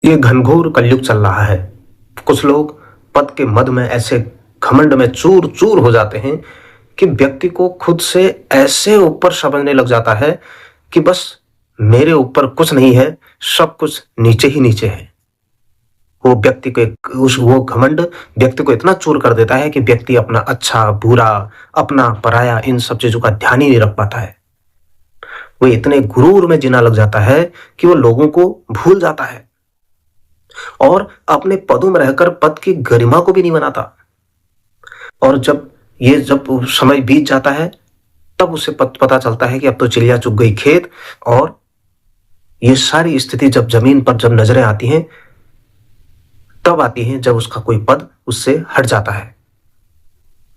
ये घनघोर कलयुग चल रहा है। कुछ लोग पद के मद में ऐसे घमंड में चूर चूर हो जाते हैं कि व्यक्ति को खुद से ऐसे ऊपर समझने लग जाता है कि बस मेरे ऊपर कुछ नहीं है, सब कुछ नीचे ही नीचे है। वो व्यक्ति को वो घमंड व्यक्ति को इतना चूर कर देता है कि व्यक्ति अपना अच्छा बुरा, अपना पराया, इन सब चीजों का ध्यान ही नहीं रख पाता है। वो इतने गुरूर में जीना लग जाता है कि वो लोगों को भूल जाता है और अपने पदों में रहकर पद की गरिमा को भी नहीं बनाता। और जब समय बीत जाता है तब उसे पता चलता है कि अब तो चिड़िया चुग गई खेत। और ये सारी स्थिति जब जमीन पर जब नजरें आती हैं तब आती हैं जब उसका कोई पद उससे हट जाता है।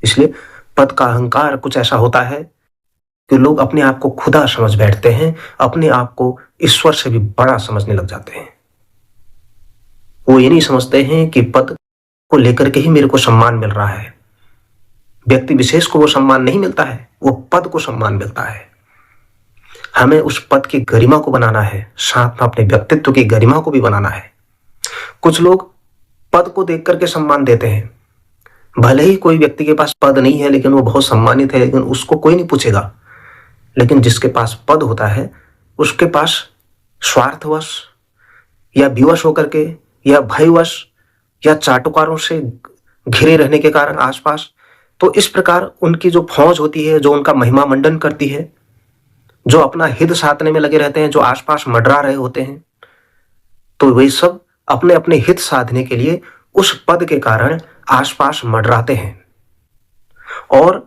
इसलिए पद का अहंकार कुछ ऐसा होता है कि लोग अपने आप को खुदा समझ बैठते हैं, अपने आप को ईश्वर से भी बड़ा समझने लग जाते हैं। वो ये नहीं समझते हैं कि पद को लेकर के ही मेरे को सम्मान मिल रहा है। व्यक्ति विशेष को वो सम्मान नहीं मिलता है, वो पद को सम्मान मिलता है। हमें उस पद की गरिमा को बनाना है, साथ में अपने व्यक्तित्व की गरिमा को भी बनाना है। कुछ लोग पद को देख करके सम्मान देते हैं। भले ही कोई व्यक्ति के पास पद नहीं है लेकिन वो बहुत सम्मानित है, लेकिन उसको कोई नहीं पूछेगा। लेकिन जिसके पास पद होता है उसके पास स्वार्थवश या विवश होकर के या भयवश या चाटुकारों से घिरे रहने के कारण आसपास, तो इस प्रकार उनकी जो फौज होती है, जो उनका महिमा मंडन करती है, जो अपना हित साधने में लगे रहते हैं, जो आसपास मंडरा रहे होते हैं, तो वे सब अपने अपने हित साधने के लिए उस पद के कारण आसपास मंडराते हैं। और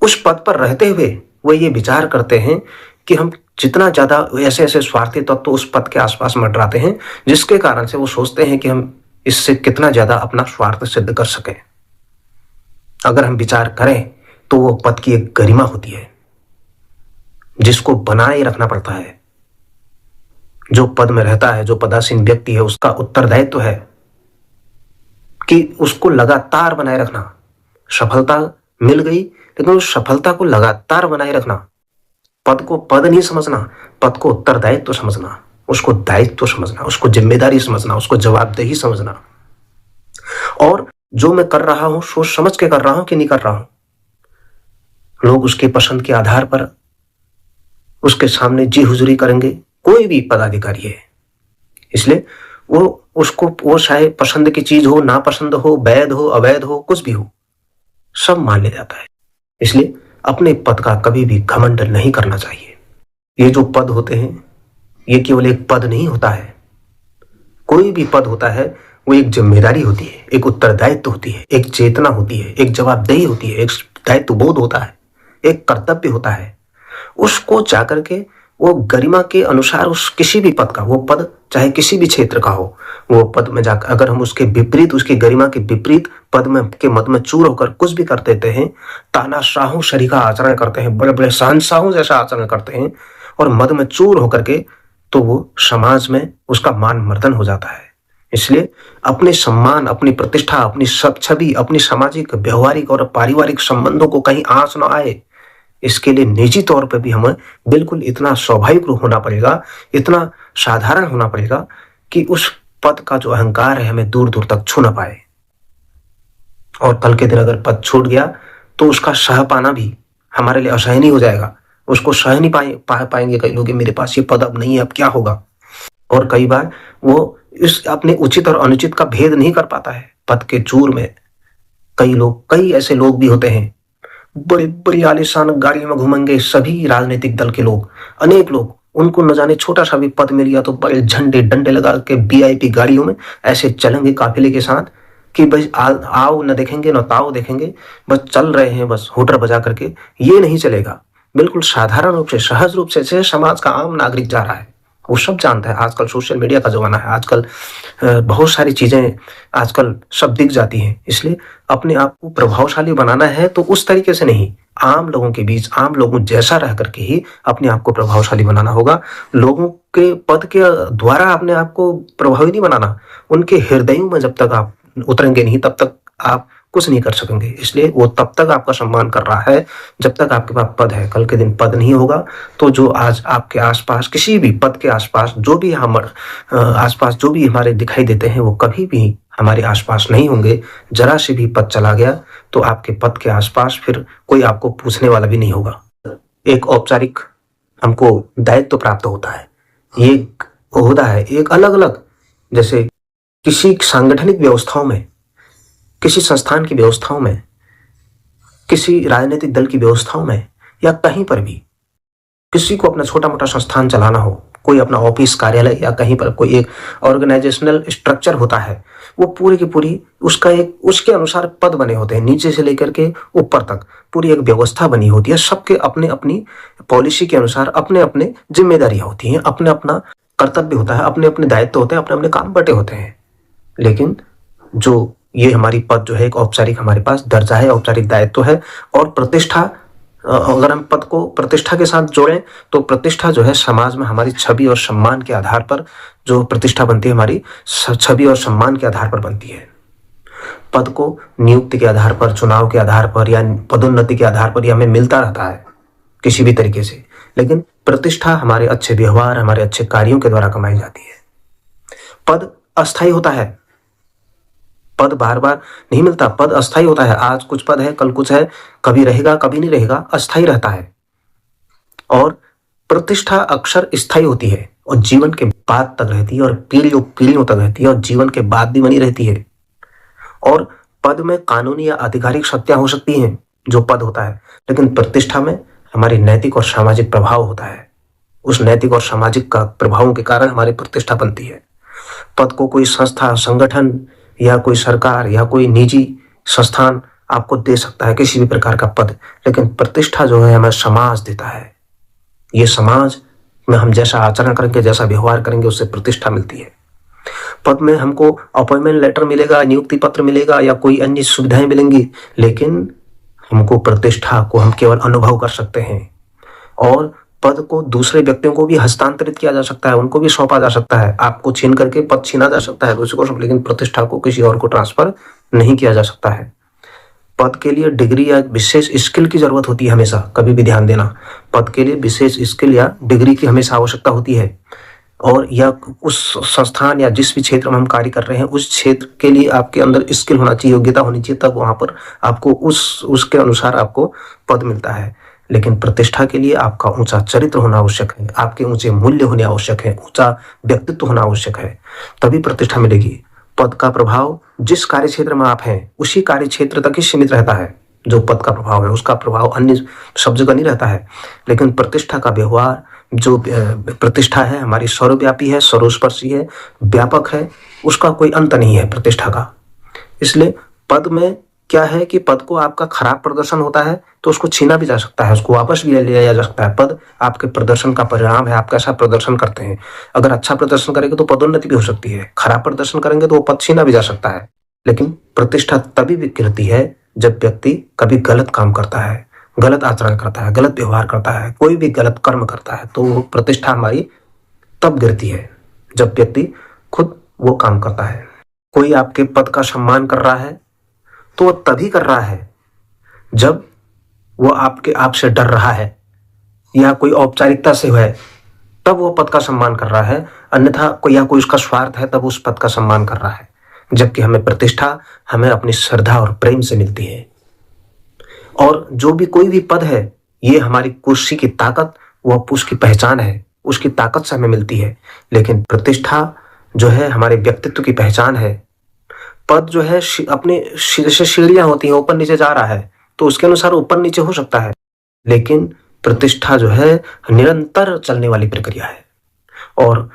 उस पद पर रहते हुए वे ये विचार करते हैं कि हम जितना ज्यादा ऐसे ऐसे स्वार्थी तत्व तो उस पद के आसपास मंडराते हैं, जिसके कारण से वो सोचते हैं कि हम इससे कितना ज्यादा अपना स्वार्थ सिद्ध कर सकें। अगर हम विचार करें तो वो पद की एक गरिमा होती है जिसको बनाए रखना पड़ता है। जो पद में रहता है, जो पदासीन व्यक्ति है, उसका उत्तरदायित्व है कि उसको लगातार बनाए रखना। सफलता मिल गई लेकिन उस सफलता को लगातार बनाए रखना। पद को पद नहीं समझना, पद को उत्तरदायित्व समझना, उसको दायित्व समझना, उसको जिम्मेदारी समझना, उसको जवाबदेही समझना। और जो मैं कर रहा हूं सोच समझ के कर रहा हूं कि नहीं कर रहा हूं। लोग उसके पसंद के आधार पर उसके सामने जी हुजूरी करेंगे, कोई भी पदाधिकारी है। इसलिए वो चाहे पसंद की चीज हो, नापसंद हो, वैध हो, अवैध हो, कुछ भी हो, सब मान लिया जाता है। इसलिए अपने पद का कभी भी घमंड नहीं करना चाहिए। ये जो पद होते हैं ये केवल एक पद नहीं होता है। कोई भी पद होता है वो एक जिम्मेदारी होती है, एक उत्तरदायित्व होती है, एक चेतना होती है, एक जवाबदेही होती है, एक दायित्व बोध होता है, एक कर्तव्य होता है। उसको जाकर के वो गरिमा के अनुसार उस किसी भी पद का, वो पद चाहे किसी भी क्षेत्र का हो, वो पद में जाकर अगर हम उसके विपरीत, उसकी गरिमा के विपरीत पद में के मद में चूर होकर कुछ भी कर देते हैं, तानाशाहों शरीका आचरण करते हैं, बड़े बड़े शहंशाहों जैसा आचरण करते हैं और मद में चूर होकर के, तो वो समाज में उसका मान मर्दन हो जाता है। इसलिए अपने सम्मान, अपनी प्रतिष्ठा, अपनी सब छवि, अपनी सामाजिक, व्यवहारिक और पारिवारिक संबंधों को कहीं आंच न आए, इसके लिए निजी तौर पर भी हमें बिल्कुल इतना स्वाभाविक होना पड़ेगा, इतना साधारण होना पड़ेगा कि उस पद का जो अहंकार है हमें दूर दूर तक छू ना पाए। और कल के दिन अगर पद छूट गया तो उसका सह पाना भी हमारे लिए असहनीय हो जाएगा। उसको सह नहीं पाएंगे कई लोग, मेरे पास ये पद अब नहीं है, अब क्या होगा। और कई बार वो इस अपने उचित और अनुचित का भेद नहीं कर पाता है। पद के चूर में कई ऐसे लोग भी होते हैं, बड़ी बड़ी आलीशान गाड़ियों में घूमेंगे सभी राजनीतिक दल के लोग, अनेक लोग, उनको न जाने छोटा सा भी पद मिल गया तो बड़े झंडे डंडे लगा के वीआईपी गाड़ियों में ऐसे चलेंगे काफिले के साथ कि बस आओ न देखेंगे न ताओ देखेंगे, बस चल रहे हैं, बस होटर बजा करके। ये नहीं चलेगा। बिल्कुल साधारण रूप से, सहज रूप से समाज का आम नागरिक जा रहा है, वो सब जानता है। आजकल सोशल मीडिया का जमाना है, आजकल बहुत सारी चीजें आजकल सब दिख जाती हैं। इसलिए अपने आप को प्रभावशाली बनाना है तो उस तरीके से नहीं, आम लोगों के बीच, आम लोगों जैसा रह करके ही अपने आप को प्रभावशाली बनाना होगा। लोगों के पद के द्वारा अपने आप को प्रभावी नहीं बनाना। उनके हृदयों में जब तक आप उतरेंगे नहीं तब तक आप कुछ नहीं कर सकेंगे। इसलिए वो तब तक आपका सम्मान कर रहा है जब तक आपके पास पद है। कल के दिन पद नहीं होगा तो जो आज आपके आसपास किसी भी पद के आसपास जो भी आसपास जो भी हमारे दिखाई देते हैं वो कभी भी हमारे आसपास नहीं होंगे। जरा से भी पद चला गया तो आपके पद के आसपास फिर कोई आपको पूछने वाला भी नहीं होगा। एक औपचारिक हमको दायित्व प्राप्त होता है, ये एक ओहदा है, एक अलग अलग, जैसे किसी सांगठनिक व्यवस्थाओं में, किसी संस्थान की व्यवस्थाओं में, किसी राजनीतिक दल की व्यवस्थाओं में, या कहीं पर भी किसी को अपना छोटा मोटा संस्थान चलाना हो, कोई अपना ऑफिस कार्यालय या कहीं पर कोई एक ऑर्गेनाइजेशनल स्ट्रक्चर होता है, वो पूरी की पूरी उसके अनुसार पद बने होते हैं। नीचे से लेकर के ऊपर तक पूरी एक व्यवस्था बनी होती है। सबके अपने अपनी पॉलिसी के अनुसार अपने अपने जिम्मेदारियां होती हैं, अपने अपना कर्तव्य होता है, अपने अपने दायित्व होते हैं, अपने अपने काम बटे होते हैं। लेकिन जो ये हमारी पद जो है एक औपचारिक हमारे पास दर्जा है, औपचारिक दायित्व है। और प्रतिष्ठा, अगर हम पद को प्रतिष्ठा के साथ जोड़ें तो प्रतिष्ठा जो है समाज में हमारी छवि और सम्मान के आधार पर जो प्रतिष्ठा बनती है, हमारी छवि और सम्मान के आधार पर बनती है। पद को नियुक्ति के आधार पर, चुनाव के आधार पर या पदोन्नति के आधार पर हमें मिलता रहता है किसी भी तरीके से, लेकिन प्रतिष्ठा हमारे अच्छे व्यवहार, हमारे अच्छे कार्यों के द्वारा कमाई जाती है। पद अस्थायी होता है, पद बार बार नहीं मिलता, पद अस्थायी होता है। आज कुछ पद है, कल कुछ है, कभी रहेगा कभी नहीं रहेगा, अस्थायी रहता है। और प्रतिष्ठा अक्सर स्थायी होती है और जीवन के बाद तक रहती है, और पीढ़ियों पीढ़ियों तक रहती है, और जीवन के बाद भी बनी रहती है। और पद में कानूनी या आधिकारिक शक्तियां हो सकती हैं जो पद होता है, लेकिन प्रतिष्ठा में हमारी नैतिक और सामाजिक प्रभाव होता है। उस नैतिक और सामाजिक का प्रभावों के कारण हमारी प्रतिष्ठा बनती है। पद को कोई संस्था, संगठन या कोई सरकार या कोई निजी संस्थान आपको दे सकता है, किसी भी प्रकार का पद, लेकिन प्रतिष्ठा जो है हमें समाज देता है। ये समाज में हम जैसा आचरण करेंगे, जैसा व्यवहार करेंगे, उससे प्रतिष्ठा मिलती है। पद में हमको अपॉइंटमेंट लेटर मिलेगा, नियुक्ति पत्र मिलेगा या कोई अन्य सुविधाएं मिलेंगी, लेकिन हमको प्रतिष्ठा को हम केवल अनुभव कर सकते हैं। और पद को दूसरे व्यक्तियों को भी हस्तांतरित किया जा सकता है, उनको भी सौंपा जा सकता है। आपको छीन करके पद छीना जा सकता है दूसरे को, लेकिन प्रतिष्ठा को किसी और को ट्रांसफर नहीं किया जा सकता है। पद के लिए डिग्री या विशेष स्किल की जरूरत होती है हमेशा, कभी भी ध्यान देना। पद के लिए विशेष स्किल या डिग्री की हमेशा आवश्यकता होती है। और या उस संस्थान या जिस भी क्षेत्र में हम कार्य कर रहे हैं उस क्षेत्र के लिए आपके अंदर स्किल होना चाहिए, योग्यता होनी चाहिए, तब वहां पर आपको उसके अनुसार आपको पद मिलता है। लेकिन प्रतिष्ठा के लिए आपका ऊंचा चरित्र होना आवश्यक है, आपके ऊंचे मूल्य होने आवश्यक है, ऊंचा व्यक्तित्व होना आवश्यक है, तभी प्रतिष्ठा मिलेगी। पद का प्रभाव जिस कार्य क्षेत्र में आप हैं उसी कार्य क्षेत्र तक ही सीमित रहता है। जो पद का प्रभाव है उसका प्रभाव अन्य सब जगह नहीं रहता है। लेकिन प्रतिष्ठा का व्यवहार, जो प्रतिष्ठा है हमारी सर्वव्यापी है, सर्वस्पर्शी है, व्यापक है, उसका कोई अंत नहीं है प्रतिष्ठा का। इसलिए पद में क्या है कि पद को आपका खराब प्रदर्शन होता है तो उसको छीना भी जा सकता है, उसको वापस भी ले लिया जा सकता है। पद आपके प्रदर्शन का परिणाम है, आप कैसा प्रदर्शन करते हैं। अगर अच्छा प्रदर्शन करेंगे तो पदोन्नति भी हो सकती है, खराब प्रदर्शन करेंगे तो वो पद छीना भी जा सकता है। लेकिन प्रतिष्ठा तभी गिरती है जब व्यक्ति कभी गलत काम करता है, गलत आचरण करता है, गलत व्यवहार करता है, कोई भी गलत कर्म करता है, तो वो प्रतिष्ठा हमारी तब गिरती है जब व्यक्ति खुद वो काम करता है। कोई आपके पद का सम्मान कर रहा है तो वो तभी कर रहा है जब वो आपसे डर रहा है या कोई औपचारिकता से है, तब वो पद का सम्मान कर रहा है। अन्यथा कोई उसका स्वार्थ है तब उस पद का सम्मान कर रहा है। जबकि हमें प्रतिष्ठा हमें अपनी श्रद्धा और प्रेम से मिलती है। और जो भी कोई भी पद है ये हमारी कुर्सी की ताकत, वह उसकी पहचान है, उसकी ताकत से हमें मिलती है। लेकिन प्रतिष्ठा जो है हमारे व्यक्तित्व की पहचान है। पद जो है अपने जैसे सीढ़ियां होती हैं, ऊपर नीचे जा रहा है तो उसके अनुसार ऊपर नीचे हो सकता है, लेकिन प्रतिष्ठा जो है निरंतर चलने वाली प्रक्रिया है। और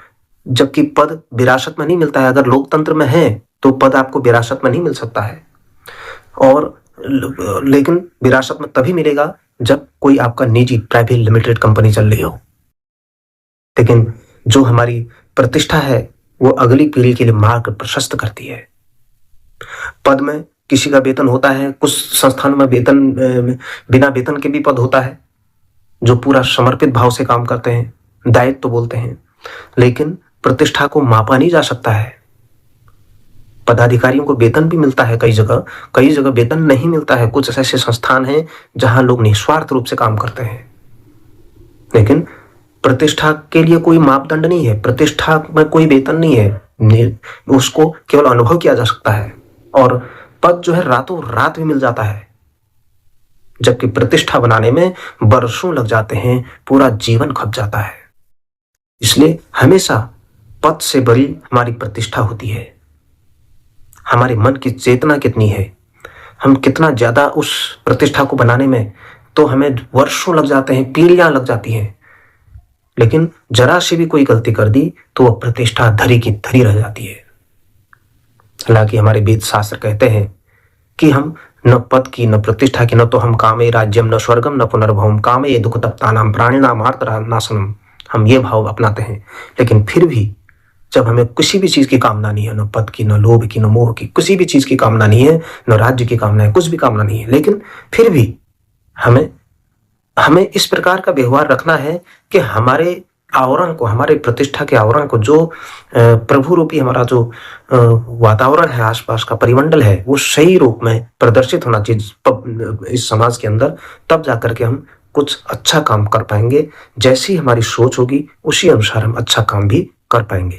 जबकि पद विरासत में नहीं मिलता है, अगर लोकतंत्र में है तो पद आपको विरासत में नहीं मिल सकता है, और लेकिन विरासत में तभी मिलेगा जब कोई आपका निजी प्राइवेट लिमिटेड कंपनी चल रही हो। लेकिन जो हमारी प्रतिष्ठा है वो अगली पीढ़ी के लिए मार्ग प्रशस्त करती है। पद में किसी का वेतन होता है, कुछ संस्थानों में वेतन बिना वेतन के भी पद होता है जो पूरा समर्पित भाव से काम करते हैं, दायित्व तो बोलते हैं। लेकिन प्रतिष्ठा को मापा नहीं जा सकता है। पदाधिकारियों को वेतन भी मिलता है, कई जगह वेतन नहीं मिलता है। कुछ ऐसे संस्थान हैं जहां लोग निस्वार्थ रूप से काम करते हैं, लेकिन प्रतिष्ठा के लिए कोई मापदंड नहीं है, प्रतिष्ठा में कोई वेतन नहीं है, उसको केवल अनुभव किया जा सकता है। और पद जो है रातों रात भी मिल जाता है, जबकि प्रतिष्ठा बनाने में वर्षों लग जाते हैं, पूरा जीवन खप जाता है। इसलिए हमेशा पद से बड़ी हमारी प्रतिष्ठा होती है। हमारे मन की चेतना कितनी है, हम कितना ज्यादा उस प्रतिष्ठा को बनाने में, तो हमें वर्षों लग जाते हैं, पीढ़ियां लग जाती हैं। लेकिन जरा सी भी कोई गलती कर दी तो वह प्रतिष्ठा धरी की धरी रह जाती है। हालांकि हमारे वेद शास्त्र कहते हैं कि हम न पद की, न प्रतिष्ठा की, न तो हम कामे राज्यम, न स्वर्गम, न पुनर्भवम, कामे दुख तप्तानाम प्राणिनाम आर्तनाशनम, हम ये भाव अपनाते हैं। लेकिन फिर भी जब हमें किसी भी चीज की कामना नहीं है, न पद की, न लोभ की, न मोह की, किसी भी चीज की कामना नहीं है, न राज्य की कामना है, कुछ भी कामना नहीं है, लेकिन फिर भी हमें इस प्रकार का व्यवहार रखना है कि हमारे आवरण को, हमारे प्रतिष्ठा के आवरण को, जो प्रभु रूपी हमारा जो वातावरण है, आसपास का परिमंडल है, वो सही रूप में प्रदर्शित होना चाहिए इस समाज के अंदर। तब जाकर के हम कुछ अच्छा काम कर पाएंगे। जैसी हमारी सोच होगी उसी अनुसार हम अच्छा काम भी कर पाएंगे।